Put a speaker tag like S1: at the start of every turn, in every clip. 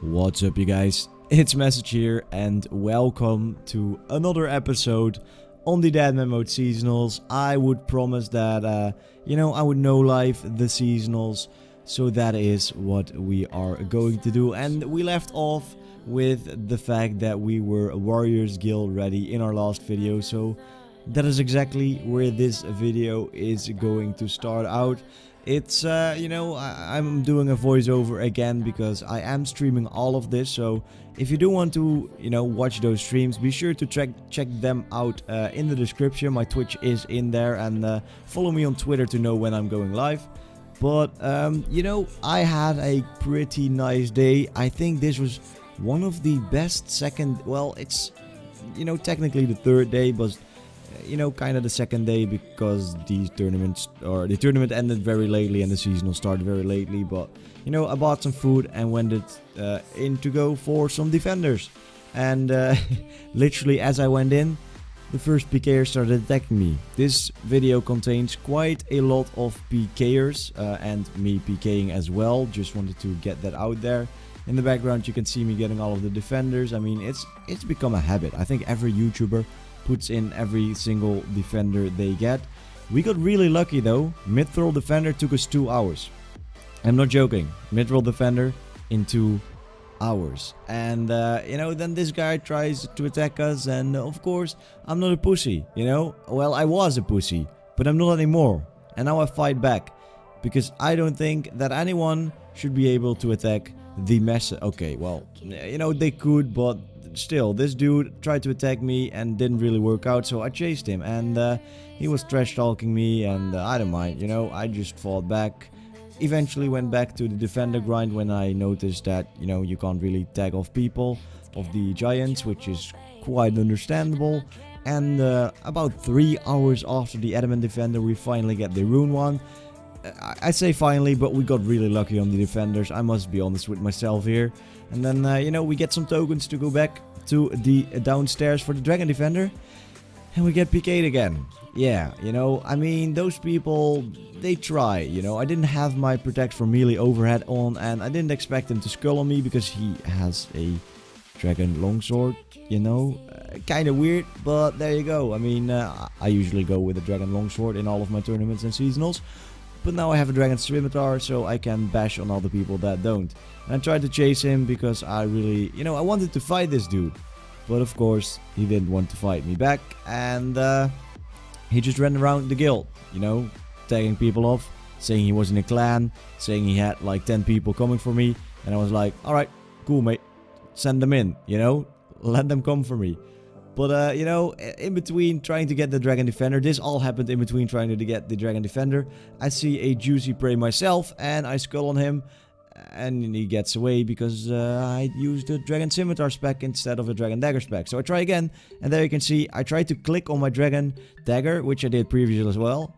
S1: What's up, you guys? It's Message here, and welcome to another episode on the Deadman mode seasonals. I would promise that, I would know live the seasonals, so that is what we are going to do. And we left off with the fact that we were a Warriors Guild ready in our last video, so that is exactly where this video is going to start out. It's, I'm doing a voiceover again because I am streaming all of this. So if you do want to, watch those streams, be sure to check them out in the description. My Twitch is in there, and follow me on Twitter to know when I'm going live. But, I had a pretty nice day. I think this was one of the best it's, technically the third day, but kind of the second day because the tournament ended very lately and the seasonal started very lately. But I bought some food and went in to go for some defenders, and literally as I went in, the first PKer started attacking me. This video contains quite a lot of PKers and me PKing as well. Just wanted to get that out there. In the background you can see me getting all of the defenders. I mean, it's become a habit. I think every YouTuber puts in every single defender they get. We got really lucky though. Mid-roll defender took us 2 hours. I'm not joking. Mid-roll defender in 2 hours. And then this guy tries to attack us, and of course I'm not a pussy, Well, I was a pussy, but I'm not anymore. And now I fight back because I don't think that anyone should be able to attack the mess. Okay, well, they could, but still, this dude tried to attack me and didn't really work out, so I chased him, and he was trash talking me, and I don't mind, I just fought back. Eventually went back to the defender grind when I noticed that, you can't really tag off people of the giants, which is quite understandable. And about 3 hours after the adamant defender, we finally get the rune one. I say finally, but we got really lucky on the defenders. I must be honest with myself here. And then, we get some tokens to go back to the downstairs for the dragon defender. And we get PK'd again. Yeah, I mean, those people, they try, I didn't have my protect from melee overhead on, and I didn't expect him to skull on me because he has a dragon longsword, kind of weird, but there you go. I mean, I usually go with a dragon longsword in all of my tournaments and seasonals. But now I have a dragon scimitar, so I can bash on other people that don't. And I tried to chase him because I really, I wanted to fight this dude. But of course, he didn't want to fight me back. And he just ran around the guild, tagging people off, saying he was in a clan, saying he had like 10 people coming for me. And I was like, alright, cool mate, send them in, let them come for me. But, in between trying to get the dragon defender, this all happened in between trying to get the dragon defender. I see a juicy prey myself, and I skull on him, and he gets away because I used the dragon scimitar spec instead of a dragon dagger spec. So I try again, and there you can see I tried to click on my dragon dagger, which I did previously as well,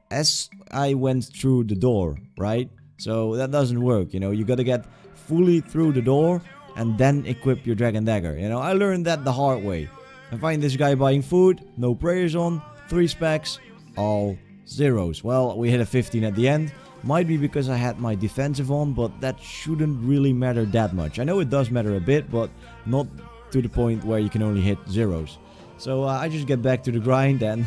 S1: as I went through the door, right? So that doesn't work, you gotta get fully through the door and then equip your dragon dagger. I learned that the hard way. I find this guy buying food, no prayers on, 3 specs, all zeros. Well, we hit a 15 at the end. Might be because I had my defensive on, but that shouldn't really matter that much. I know it does matter a bit, but not to the point where you can only hit zeros. So I just get back to the grind, and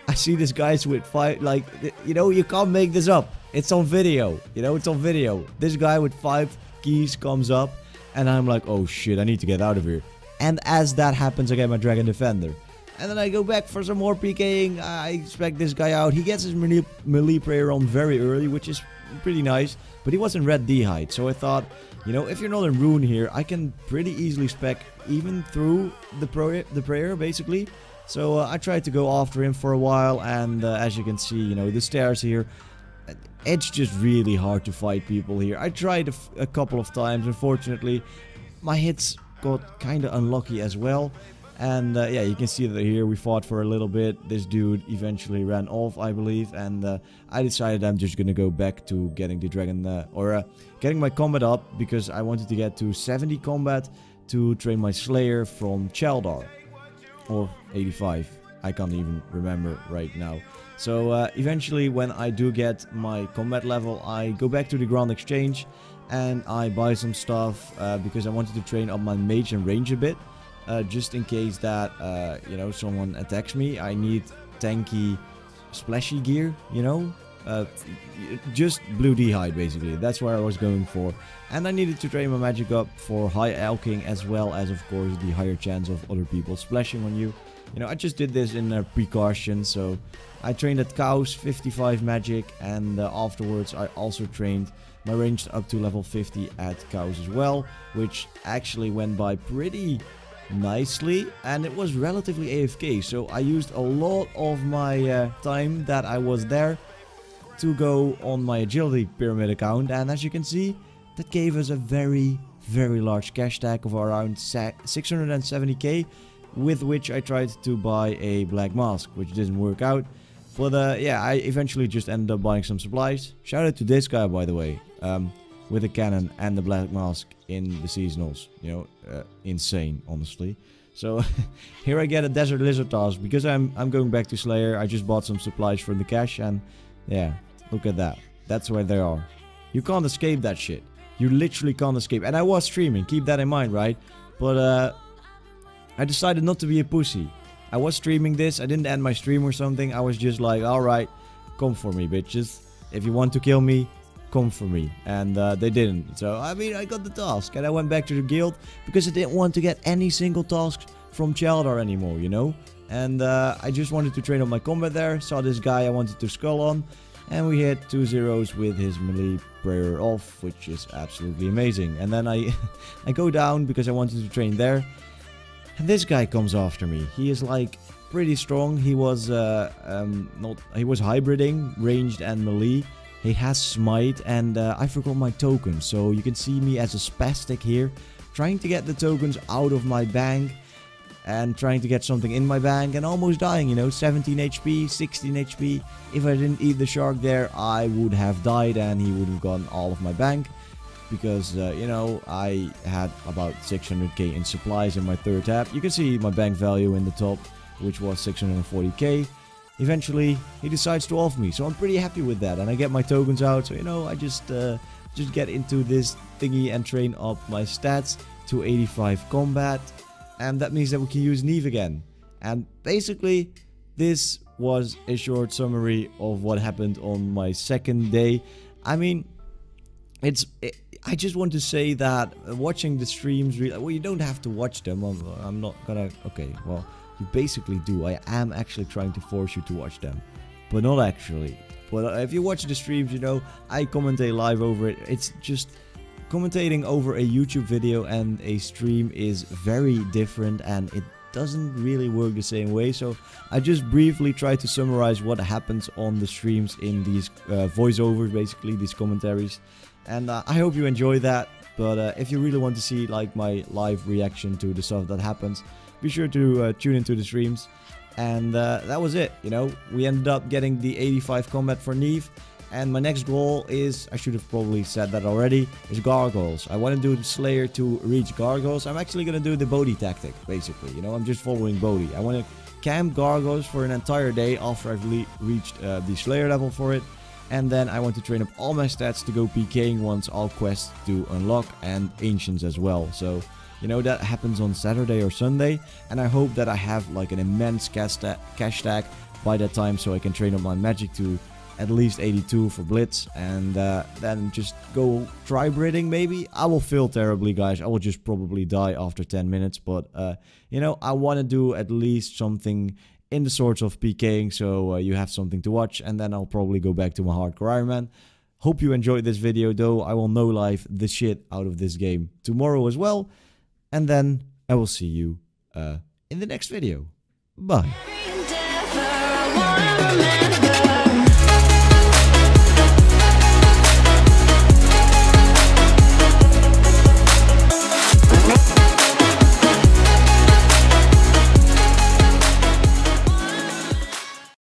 S1: I see this guys with 5, like, you can't make this up. It's on video, it's on video. This guy with 5 keys comes up, and I'm like, oh shit, I need to get out of here. And as that happens, I get my dragon defender. And then I go back for some more PKing. I expect this guy out. He gets his melee prayer on very early, which is pretty nice. But he was in red D height. So I thought, if you're not in rune here, I can pretty easily spec even through the prayer, basically. So I tried to go after him for a while. And as you can see, the stairs here, it's just really hard to fight people here. I tried a couple of times. Unfortunately, my hits got kind of unlucky as well. And yeah, you can see that here we fought for a little bit. This dude eventually ran off, I believe, and I decided I'm just gonna go back to getting the dragon getting my combat up, because I wanted to get to 70 combat to train my slayer from Cheldar, or 85. I can't even remember right now. So eventually, when I do get my combat level, I go back to the Grand Exchange and I buy some stuff because I wanted to train up my mage and range a bit, just in case that you know, someone attacks me. I need tanky splashy gear, you know, just blue d'hide basically. That's what I was going for, and I needed to train my magic up for high alking, as well as of course the higher chance of other people splashing on you. You know, I just did this in precaution. So I trained at cows 55 magic, and afterwards I also trained my ranged up to level 50 at cows as well, which actually went by pretty nicely, and it was relatively AFK. So I used a lot of my time that I was there to go on my agility pyramid account, and as you can see, that gave us a very large cash stack of around 670k, with which I tried to buy a black mask, which didn't work out. But yeah, I eventually just ended up buying some supplies. Shout out to this guy, by the way, with a cannon and the black mask in the seasonals. You know, insane, honestly. So here I get a desert lizard task because I'm going back to Slayer. I just bought some supplies from the cache, and yeah, look at that. That's where they are. You can't escape that shit. You literally can't escape. And I was streaming, keep that in mind, right? But I decided not to be a pussy. I was streaming this, I didn't end my stream or something. I was just like, alright, come for me, bitches. If you want to kill me, come for me. And they didn't. So, I mean, I got the task. And I went back to the guild because I didn't want to get any single tasks from Chaldar anymore, you know? And I just wanted to train up my combat there. Saw this guy I wanted to skull on. And we hit 2 zeros with his melee prayer off, which is absolutely amazing. And then I go down because I wanted to train there. And this guy comes after me. He is like pretty strong. He was he was hybriding ranged and melee. He has smite, and I forgot my tokens. So you can see me as a spastic here, trying to get the tokens out of my bank and trying to get something in my bank, and almost dying, you know, 17 HP, 16 HP. If I didn't eat the shark there, I would have died and he would have gotten all of my bank. Because, you know, I had about 600k in supplies in my third tab. You can see my bank value in the top, which was 640k. Eventually, he decides to off me, so I'm pretty happy with that. And I get my tokens out, so, you know, I just get into this thingy and train up my stats to 85 combat. And that means that we can use Neve again. And basically, this was a short summary of what happened on my second day. I mean, I just want to say that watching the streams, well, you don't have to watch them. I'm not gonna. Okay, well, you basically do. I am actually trying to force you to watch them, but not actually. But if you watch the streams, you know, I commentate live over it. It's just commentating over a YouTube video and a stream is very different, and it doesn't really work the same way. So I just briefly try to summarize what happens on the streams in these voiceovers, basically these commentaries. And I hope you enjoy that. But if you really want to see like my live reaction to the stuff that happens, be sure to tune into the streams. And that was it. You know, we ended up getting the 85 combat for Neve. And my next goal is, I should have probably said that already, is gargoyles. I want to do the Slayer to reach gargoyles. I'm actually going to do the Bodhi tactic, basically. You know, I'm just following Bodhi. I want to camp gargoyles for an entire day after I've reached the Slayer level for it. And then I want to train up all my stats to go PKing once all quests do unlock, and ancients as well. So, you know, that happens on Saturday or Sunday. And I hope that I have like an immense cash stack by that time, so I can train up my magic to at least 82 for Blitz, and then just go tri-breeding maybe. I will fail terribly, guys. I will just probably die after 10 minutes. But, you know, I want to do at least something in the sorts of PKing, so you have something to watch, and then I'll probably go back to my hardcore Iron Man. Hope you enjoyed this video, though. I will no life the shit out of this game tomorrow as well, and then I will see you in the next video. Bye.